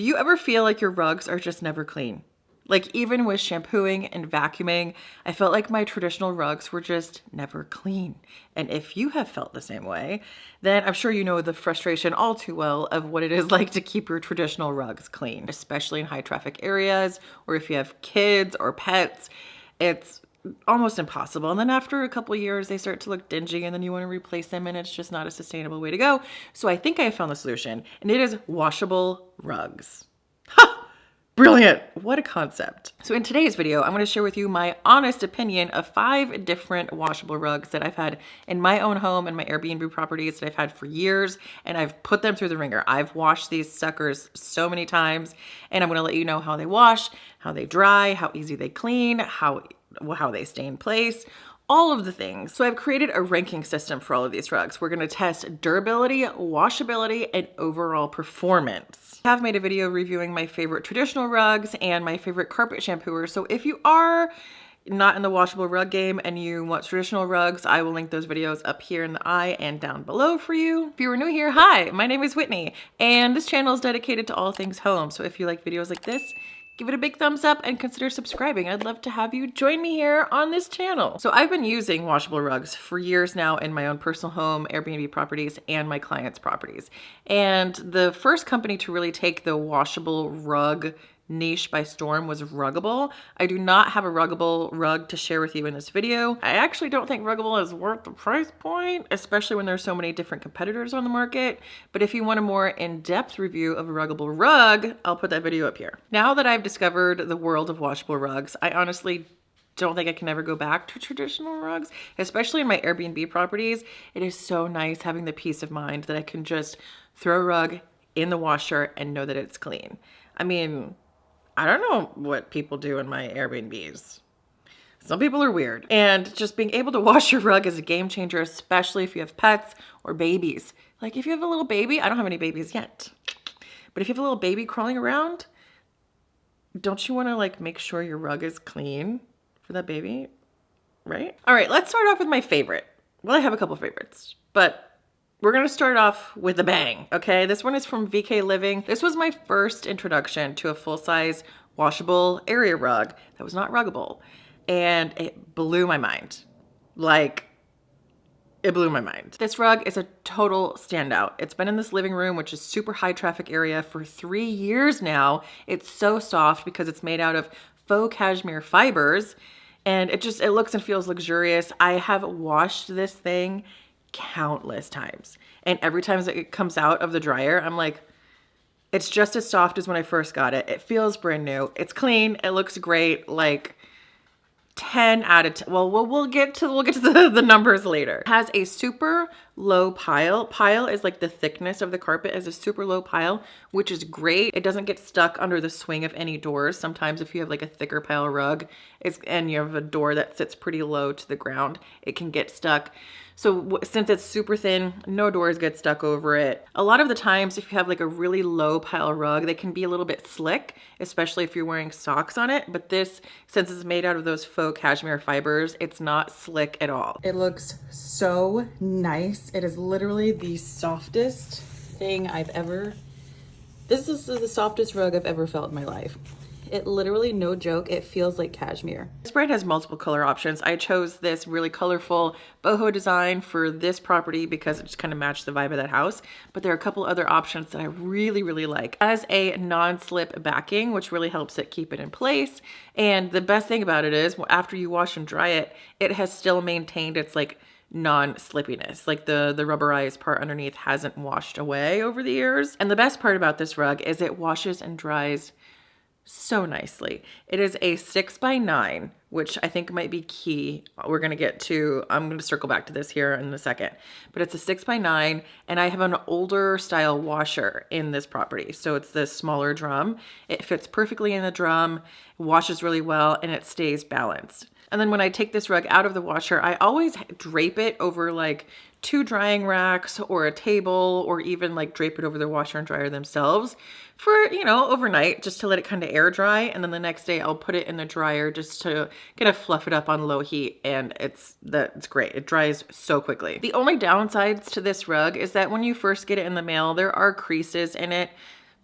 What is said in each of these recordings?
Do you ever feel like your rugs are just never clean? Like even with shampooing and vacuuming, I felt like my traditional rugs were just never clean. And if you have felt the same way, then I'm sure you know the frustration all too well of what it is like to keep your traditional rugs clean, especially in high traffic areas, or if you have kids or pets, it's almost impossible. And then after a couple of years, they start to look dingy and then you want to replace them and it's just not a sustainable way to go. So I think I found the solution, and it is washable rugs. Brilliant. What a concept. So in today's video, I'm going to share with you my honest opinion of 5 different washable rugs that I've had in my own home and my Airbnb properties that I've had for years, and I've put them through the ringer. I've washed these suckers so many times, and I'm going to let you know how they wash, how they dry, how easy they clean, how they stay in place, all of the things. So I've created a ranking system for all of these rugs. We're gonna test durability, washability, and overall performance. I have made a video reviewing my favorite traditional rugs and my favorite carpet shampooers. So if you are not in the washable rug game and you want traditional rugs, I will link those videos up here in the eye and down below for you. If you are new here, hi, my name is Whitney, and this channel is dedicated to all things home. So if you like videos like this, give it a big thumbs up and consider subscribing. I'd love to have you join me here on this channel. So I've been using washable rugs for years now in my own personal home, Airbnb properties, and my clients' properties. And the first company to really take the washable rug niche by storm was Ruggable. I do not have a Ruggable rug to share with you in this video. I actually don't think Ruggable is worth the price point, especially when there's so many different competitors on the market. But if you want a more in-depth review of a Ruggable rug, I'll put that video up here. Now that I've discovered the world of washable rugs, I honestly don't think I can ever go back to traditional rugs, especially in my Airbnb properties. It is so nice having the peace of mind that I can just throw a rug in the washer and know that it's clean. I mean, I don't know what people do in my Airbnbs. Some people are weird. And just being able to wash your rug is a game changer, especially if you have pets or babies. Like if you have a little baby, I don't have any babies yet, but if you have a little baby crawling around, don't you want to like make sure your rug is clean for that baby, right? All right, let's start off with my favorite. Well, I have a couple favorites, but we're gonna start off with a bang, okay? This one is from VK Living. This was my first introduction to a full-size washable area rug that was not ruggable, and it blew my mind. Like, it blew my mind. This rug is a total standout. It's been in this living room, which is super high traffic area, for 3 years now. It's so soft because it's made out of faux cashmere fibers, and it looks and feels luxurious. I have washed this thing countless times, and every time it comes out of the dryer, I'm like, it's just as soft as when I first got it. It feels brand new. It's clean. It looks great. Like 10 out of 10. Well, we'll get to the numbers later. It has a super low pile. Pile is like the thickness of the carpet is a super low pile, which is great. It doesn't get stuck under the swing of any doors. Sometimes if you have like a thicker pile rug and you have a door that sits pretty low to the ground, it can get stuck. So since it's super thin, no doors get stuck over it. A lot of the times, if you have like a really low pile rug, they can be a little bit slick, especially if you're wearing socks on it. But this, since it's made out of those faux cashmere fibers, it's not slick at all. It looks so nice. It is literally the softest thing I've ever, this is the softest rug I've ever felt in my life. It literally, no joke, it feels like cashmere. This brand has multiple color options. I chose this really colorful boho design for this property because it just kind of matched the vibe of that house. But there are a couple other options that I really, really like. It has a non-slip backing, which really helps it keep it in place. And the best thing about it is, after you wash and dry it, it has still maintained its like non-slippiness. Like the rubberized part underneath hasn't washed away over the years. And the best part about this rug is it washes and dries so nicely. It is a 6x9, which I think might be key. We're gonna get to, I'm gonna circle back to this here in a second, but it's a 6x9, and I have an older style washer in this property. So it's this smaller drum. It fits perfectly in the drum, washes really well, and it stays balanced. And then when I take this rug out of the washer, I always drape it over like 2 drying racks or a table, or even like drape it over the washer and dryer themselves for, you know, overnight, just to let it kind of air dry. And then the next day I'll put it in the dryer just to kind of fluff it up on low heat. And it's great. It dries so quickly. The only downsides to this rug is that when you first get it in the mail, there are creases in it.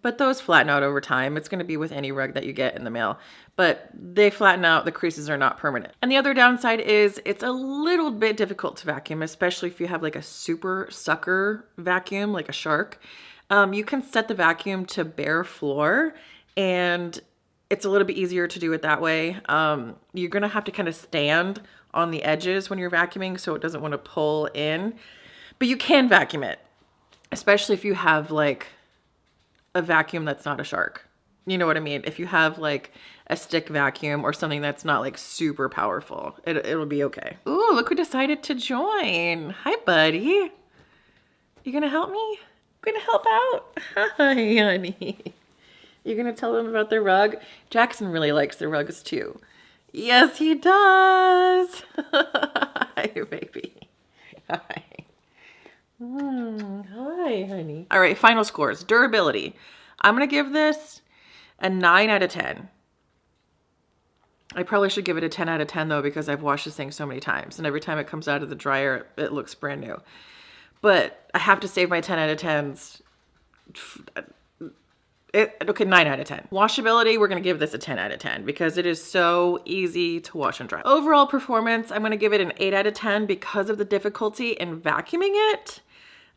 but those flatten out over time. It's going to be with any rug that you get in the mail, but they flatten out. The creases are not permanent. And the other downside is it's a little bit difficult to vacuum, especially if you have like a super sucker vacuum, like a shark. You can set the vacuum to bare floor, and it's a little bit easier to do it that way. You're going to have to kind of stand on the edges when you're vacuuming so it doesn't want to pull in, but you can vacuum it, especially if you have like a vacuum that's not a shark. You know what I mean? If you have like a stick vacuum or something that's not like super powerful, it'll be okay. Ooh, look who decided to join. Hi, buddy. You gonna help me? Gonna help out? Hi, honey. You gonna tell them about the rug? Jackson really likes the rugs too. Yes, he does. Hi, baby. Hi. Hi, honey. All right, final scores. Durability. I'm going to give this a 9 out of 10. I probably should give it a 10 out of 10 though, because I've washed this thing so many times, and every time it comes out of the dryer, it looks brand new. But I have to save my 10 out of 10s. Okay, 9 out of 10. Washability, we're going to give this a 10 out of 10 because it is so easy to wash and dry. Overall performance, I'm going to give it an 8 out of 10 because of the difficulty in vacuuming it.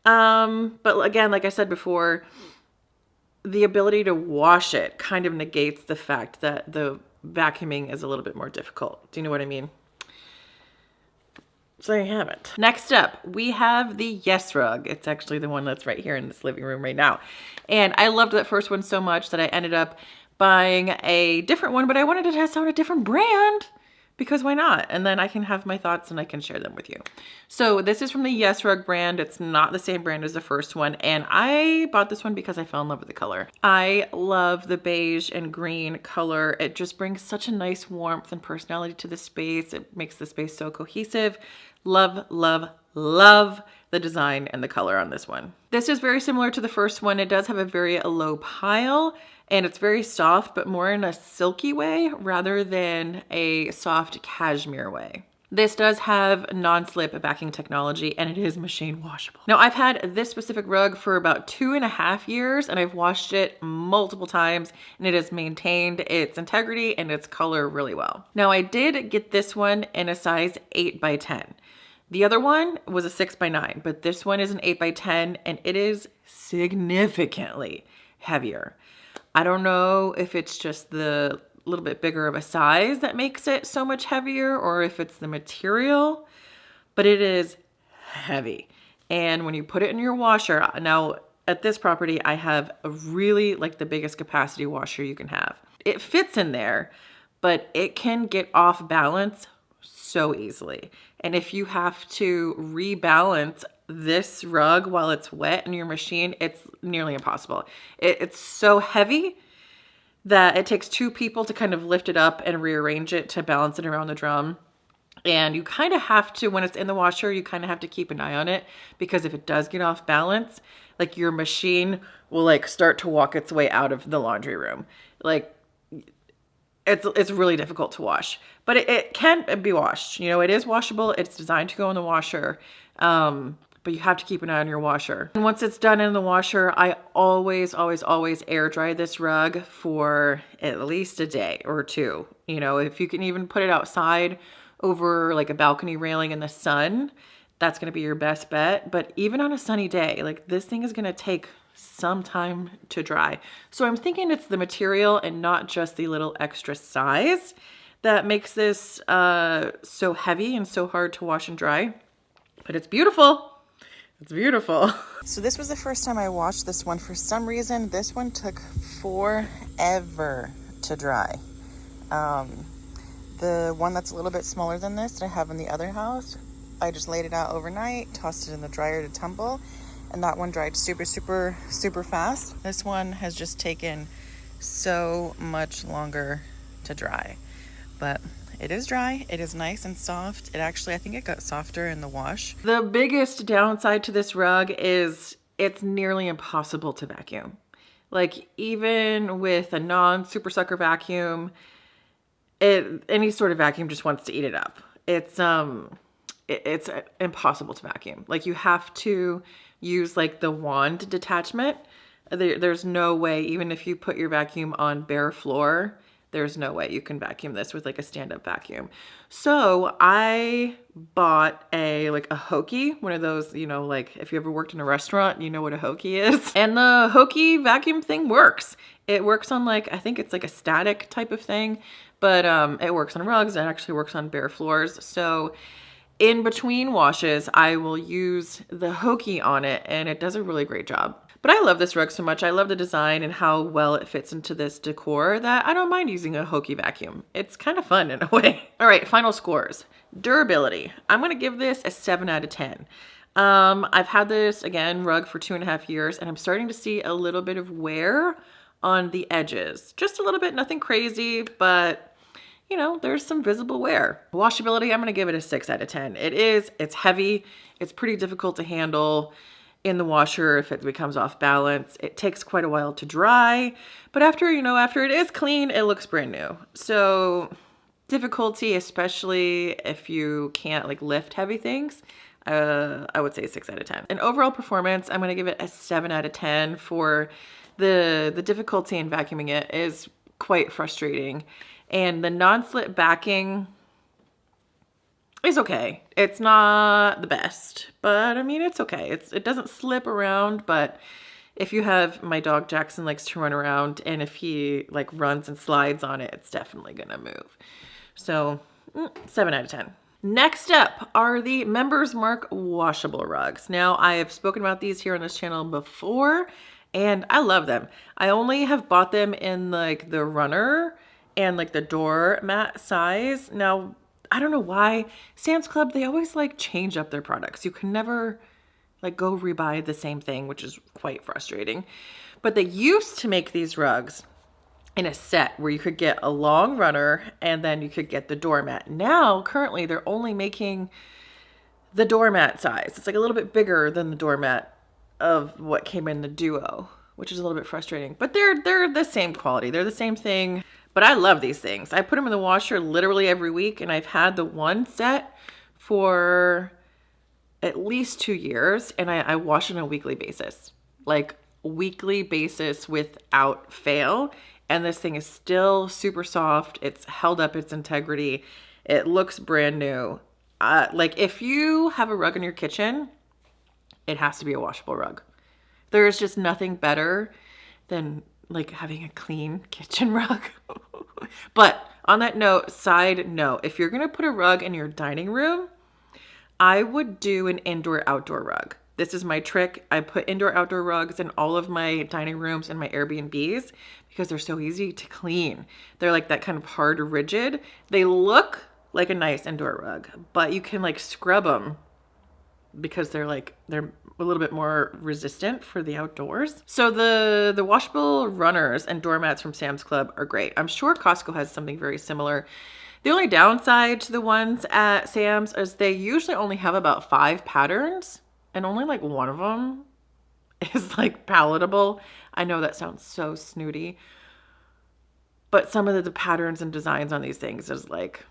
But again, like I said before, the ability to wash it kind of negates the fact that the vacuuming is a little bit more difficult. Do you know what I mean? So there you have it. Next up, we have the YesRug. It's actually the one that's right here in this living room right now. And I loved that first one so much that I ended up buying a different one, but I wanted to test out a different brand because why not? And then I can have my thoughts and I can share them with you. So this is from the YesRug brand. It's not the same brand as the first one. And I bought this one because I fell in love with the color. I love the beige and green color. It just brings such a nice warmth and personality to the space. It makes the space so cohesive. Love, love, love the design and the color on this one. This is very similar to the first one. It does have a very low pile and it's very soft, but more in a silky way rather than a soft cashmere way. This does have non-slip backing technology and it is machine washable. Now I've had this specific rug for about 2.5 years and I've washed it multiple times and it has maintained its integrity and its color really well. Now I did get this one in a size 8 by 10. The other one was a 6 by 9, but this one is an 8 by 10 and it is significantly heavier. I don't know if it's just the little bit bigger of a size that makes it so much heavier or if it's the material, but it is heavy. And when you put it in your washer, now at this property, I have a really like the biggest capacity washer you can have. It fits in there, but it can get off balance so easily. And if you have to rebalance this rug while it's wet in your machine, it's nearly impossible. It's so heavy that it takes 2 people to kind of lift it up and rearrange it to balance it around the drum. And you kind of have to, when it's in the washer, you kind of have to keep an eye on it because if it does get off balance, like your machine will like start to walk its way out of the laundry room. Like it's really difficult to wash, but it can be washed. You know, it is washable. It's designed to go in the washer. But you have to keep an eye on your washer. And once it's done in the washer, I always, always, always air dry this rug for at least a day or 2. You know, if you can even put it outside over like a balcony railing in the sun, that's gonna be your best bet. But even on a sunny day, like this thing is gonna take some time to dry. So I'm thinking it's the material and not just the little extra size that makes this so heavy and so hard to wash and dry. But it's beautiful. It's beautiful. So this was the first time I washed this one. For some reason, this one took forever to dry. The one that's a little bit smaller than this that I have in the other house, I just laid it out overnight, tossed it in the dryer to tumble, and that one dried super, super, super fast. This one has just taken so much longer to dry, but it is dry. It is nice and soft. It actually, I think it got softer in the wash. The biggest downside to this rug is it's nearly impossible to vacuum. Like even with a non-super sucker vacuum, any sort of vacuum just wants to eat it up. It's impossible to vacuum. Like you have to use like the wand detachment There's no way, even if you put your vacuum on bare floor, there's no way you can vacuum this with like a stand-up vacuum. So I bought a hokey, one of those, you know, like if you ever worked in a restaurant, you know what a hokey is. And the hokey vacuum thing works. It works on like, I think it's like a static type of thing, but it works on rugs. It actually works on bare floors. So in between washes, I will use the hokey on it, and it does a really great job. But I love this rug so much. I love the design and how well it fits into this decor that I don't mind using a hokey vacuum. It's kind of fun in a way. All right, final scores. Durability. I'm gonna give this a 7 out of 10. I've had this, again, rug for 2.5 years, and I'm starting to see a little bit of wear on the edges. Just a little bit, nothing crazy, but you know, there's some visible wear. Washability, I'm gonna give it a 6 out of 10. It's heavy, it's pretty difficult to handle in the washer if it becomes off balance. It takes quite a while to dry, but after it is clean, it looks brand new. So difficulty, especially if you can't like lift heavy things, I would say 6 out of 10. And overall performance, I'm gonna give it a 7 out of 10 for the difficulty in vacuuming it is quite frustrating. And the non-slip backing is okay. It's not the best, but I mean, it's okay. It doesn't slip around, but if you have, my dog Jackson likes to run around, and if he like runs and slides on it, it's definitely gonna move. So 7 out of 10. Next up are the Members Mark washable rugs. Now, I have spoken about these here on this channel before, and I love them. I only have bought them in like the runner and like the door mat size. Now, I don't know why Sam's Club, they always like change up their products. You can never like go rebuy the same thing, which is quite frustrating. But they used to make these rugs in a set where you could get a long runner and then you could get the doormat. Now, currently, they're only making the doormat size. It's like a little bit bigger than the doormat of what came in the Duo, which is a little bit frustrating. But they're the same quality. They're the same thing. But I love these things. I put them in the washer literally every week, and I've had the one set for at least 2 years, and I wash on a weekly basis. Like weekly basis without fail. And this thing is still super soft. It's held up its integrity. It looks brand new. Like if you have a rug in your kitchen, it has to be a washable rug. There is just nothing better than like having a clean kitchen rug. But on that note, side note, if you're gonna put a rug in your dining room, I would do an indoor-outdoor rug. This is my trick. I put indoor-outdoor rugs in all of my dining rooms and my Airbnbs because they're so easy to clean. They're like that kind of hard, rigid. They look like a nice indoor rug, but you can like scrub them because they're a little bit more resistant for the outdoors. So the washable runners and doormats from Sam's Club are great. I'm sure Costco has something very similar. The only downside to the ones at Sam's is they usually only have about 5 patterns, and only like one of them is like palatable. I know that sounds so snooty, but some of the patterns and designs on these things is like,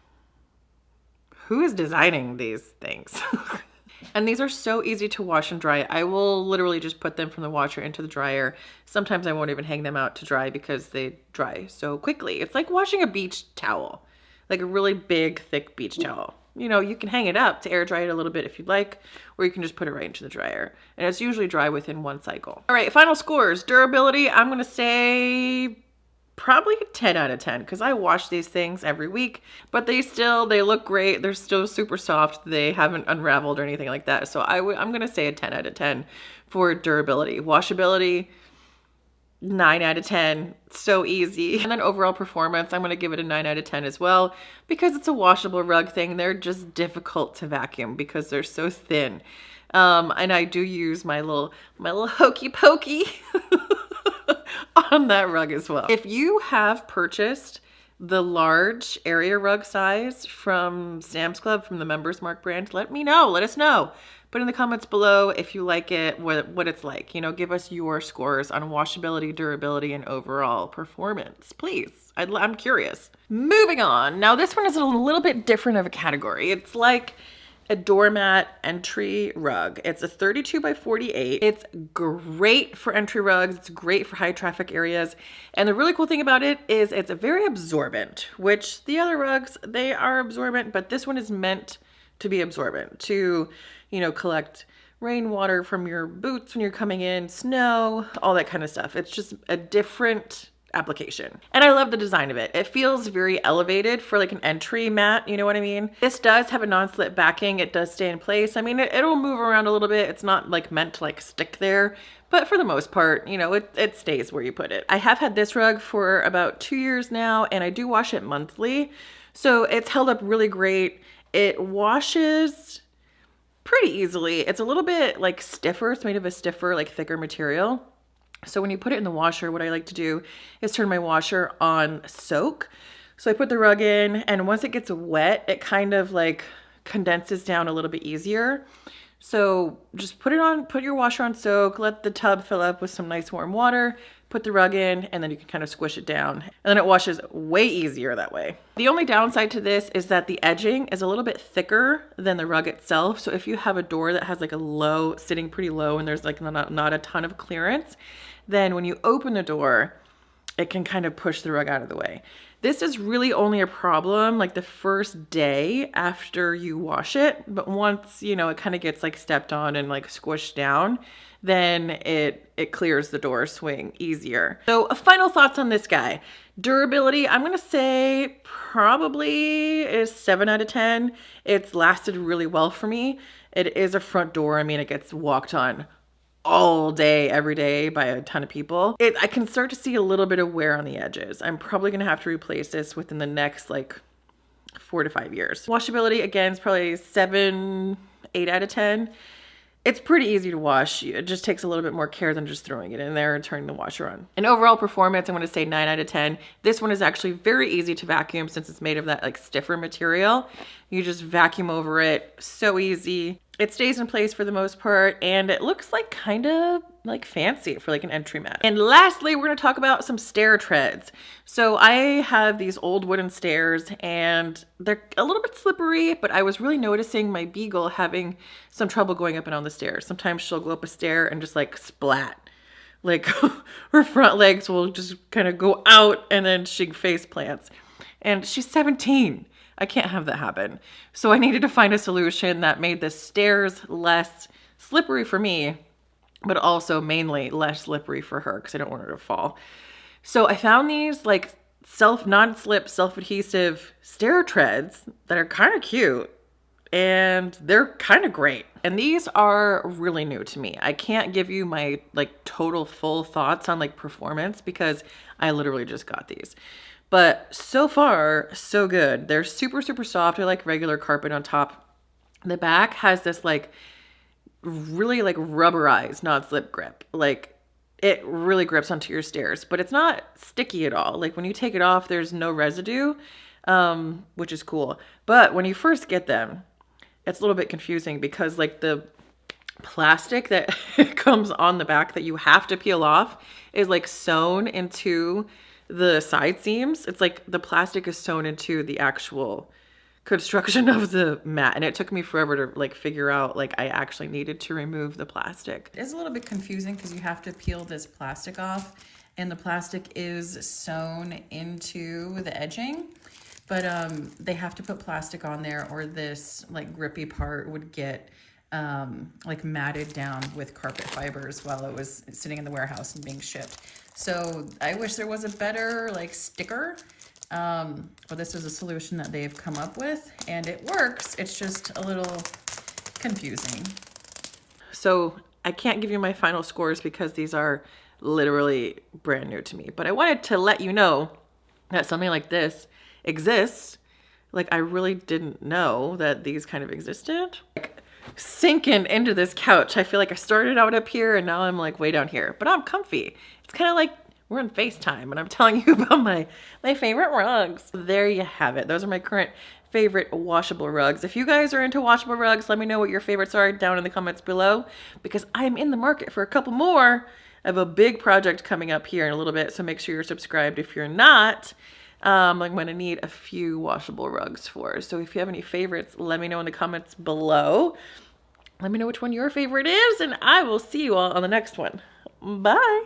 who is designing these things? And these are so easy to wash and dry. I will literally just put them from the washer into the dryer. Sometimes I won't even hang them out to dry because they dry so quickly. It's like washing a beach towel, like a really big, thick beach towel. You know, you can hang it up to air dry it a little bit if you'd like, or you can just put it right into the dryer. And it's usually dry within 1 cycle. All right, final scores. Durability, I'm gonna say probably a 10 out of 10 because I wash these things every week, but they look great. They're still super soft. They haven't unraveled or anything like that. So I'm gonna say a 10 out of 10 for durability. Washability, 9 out of 10, so easy. And then overall performance, I'm gonna give it a 9 out of 10 as well because it's a washable rug thing. They're just difficult to vacuum because they're so thin. And I do use my little hokey pokey on that rug as well. If you have purchased the large area rug size from Sam's Club, from the Members Mark brand, let me know. Let us know. Put in the comments below if you like it, what it's like. You know, give us your scores on washability, durability, and overall performance, please. I'm curious. Moving on. Now, this one is a little bit different of a category. It's like a doormat entry rug. It's a 32 by 48. It's great for entry rugs. It's great for high traffic areas. And the really cool thing about it is it's very absorbent, which the other rugs, they are absorbent, but this one is meant to be absorbent, to, you know, collect rainwater from your boots when you're coming in, snow, all that kind of stuff. It's just a different application. And I love the design of it. It feels very elevated for like an entry mat, you know what I mean? This does have a non-slip backing. It does stay in place. I mean, it'll move around a little bit. It's not like meant to like stick there, but for the most part, you know, it stays where you put it. I have had this rug for about 2 years now, and I do wash it monthly. So it's held up really great. It washes pretty easily. It's a little bit like stiffer. It's made of a stiffer, like thicker material. So when you put it in the washer, what I like to do is turn my washer on soak. So I put the rug in, and once it gets wet, it kind of like condenses down a little bit easier. So just put your washer on soak, let the tub fill up with some nice warm water, put the rug in, and then you can kind of squish it down. And then it washes way easier that way. The only downside to this is that the edging is a little bit thicker than the rug itself. So if you have a door that has like a low, sitting pretty low, and there's like not a ton of clearance, then when you open the door, it can kind of push the rug out of the way. This is really only a problem like the first day after you wash it, but once, you know, it kind of gets like stepped on and like squished down, then it clears the door swing easier. So final thoughts on this guy. Durability, I'm gonna say probably is 7 out of 10. It's lasted really well for me. It is a front door. I mean, it gets walked on all day, every day by a ton of people. I can start to see a little bit of wear on the edges. I'm probably gonna have to replace this within the next like 4 to 5 years. Washability, again, is probably 7, 8 out of 10. It's pretty easy to wash. It just takes a little bit more care than just throwing it in there and turning the washer on. And overall performance, I'm gonna say 9 out of 10. This one is actually very easy to vacuum since it's made of that like stiffer material. You just vacuum over it, so easy. It stays in place for the most part, and it looks like kind of like fancy for like an entry mat. And lastly, we're gonna talk about some stair treads. So I have these old wooden stairs, and they're a little bit slippery, but I was really noticing my beagle having some trouble going up and down the stairs. Sometimes she'll go up a stair and just like splat. Like her front legs will just kind of go out, and then she face plants. And she's 17. I can't have that happen. So I needed to find a solution that made the stairs less slippery for me, but also mainly less slippery for her because I don't want her to fall. So I found these like non-slip, self-adhesive stair treads that are kind of cute, and they're kind of great. And these are really new to me. I can't give you my like total full thoughts on like performance because I literally just got these. But so far, so good. They're super, super soft. They're like regular carpet on top. The back has this like really like rubberized non-slip grip. Like it really grips onto your stairs, but it's not sticky at all. Like when you take it off, there's no residue, which is cool. But when you first get them, it's a little bit confusing because like the plastic that comes on the back that you have to peel off is like sewn into the side seams. It's like the plastic is sewn into the actual construction of the mat, and it took me forever to like figure out like I actually needed to remove the plastic. It's a little bit confusing because you have to peel this plastic off, and the plastic is sewn into the edging, but they have to put plastic on there or this like grippy part would get like matted down with carpet fibers while it was sitting in the warehouse and being shipped. So I wish there was a better like sticker, but this is a solution that they've come up with and it works. It's just a little confusing. So I can't give you my final scores because these are literally brand new to me, but I wanted to let you know that something like this exists. Like I really didn't know that these kind of existed. Like, sinking into this couch. I feel like I started out up here and now I'm like way down here, but I'm comfy. It's kind of like we're on FaceTime and I'm telling you about my favorite rugs. There you have it. Those are my current favorite washable rugs. If you guys are into washable rugs, let me know what your favorites are down in the comments below because I'm in the market for a couple more. I have a big project coming up here in a little bit, so make sure you're subscribed if you're not. I'm gonna need a few washable rugs for. So if you have any favorites, let me know in the comments below. Let me know which one your favorite is, and I will see you all on the next one. Bye.